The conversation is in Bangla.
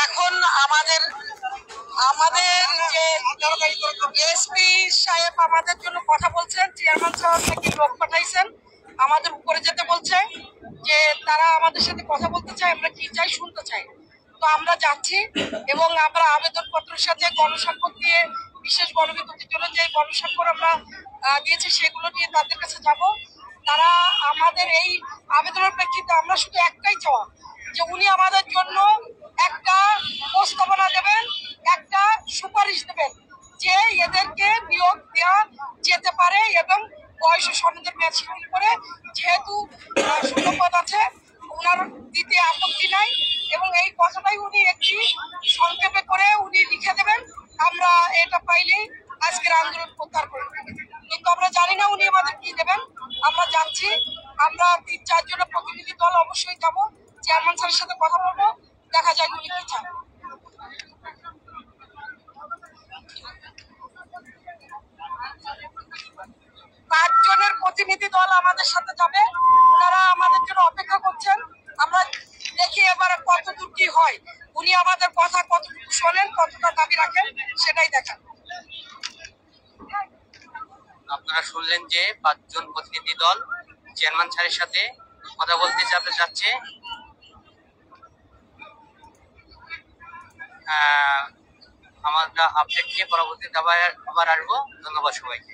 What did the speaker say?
এখন আমাদের আমাদের যে এসপি সাহেব আমাদের জন্য কথা বলছেন, চেয়ারম্যান সাহেব নাকি লোক পাঠাইছেন আমাদের উপরে যেতে বলছে, যে তারা আমাদের সাথে কথা বলতে চায়, আমরা কি চাই শুনতে চাই। তো আমরা যাচ্ছি এবং আমরা আবেদনপত্রের সাথে গণস্বাক্ষর দিয়ে, বিশেষ গণবিজ্ঞপ্তির জন্য যে গণস্বাক্ষর আমরা দিয়েছি সেগুলো নিয়ে তাদের কাছে যাব। তারা আমাদের এই আবেদনের প্রেক্ষিতে আমরা শুধু একটাই চাওয়া, যে উনি আমাদের জন্য একটা প্রস্তাবনা দেবেন, একটা সুপারিশ দেবেন যে এদেরকে নিয়োগ দেওয়া যেতে পারে এবং বয়স সনদের মেয়াদ শিথিল করে, যেহেতু শূন্যপদ আছে ওনার দিতে আপত্তি নাই, এবং এই কথাটাই উনি একটি সংক্ষেপে করে উনি লিখে দেবেন। আমরা এটা পাইলেই আজকের আন্দোলন প্রত্যাহার করে দেবেন, কিন্তু আমরা জানি না উনি আমাদের কি দেবেন। আমরা যাচ্ছি, আমরা 3-4 জনের প্রতিনিধি দল অবশ্যই যাবো, চেয়ারম্যান স্যারের সাথে কথা বলবো, দেখা যায় উনি কি চান। 5 জনের প্রতিনিধি দল আমাদের সাথে যাবে, ওনারা আমাদের জন্য অপেক্ষা করছেন। আমরা দেখি এবারে কতদূর কি হয়, উনি আমাদের কথা কতটুকু শোনেন, কতটা দাবি রাখেন, সেটাই দেখান। আপনারা শুনলেন যে 5 জন প্রতিনিধি দল চেয়ারম্যান স্যারের সাথে কথা বলতে যাচ্ছে। আমরা আপডেট নিয়ে পরবর্তীতে আবার আসবো। ধন্যবাদ সবাইকে।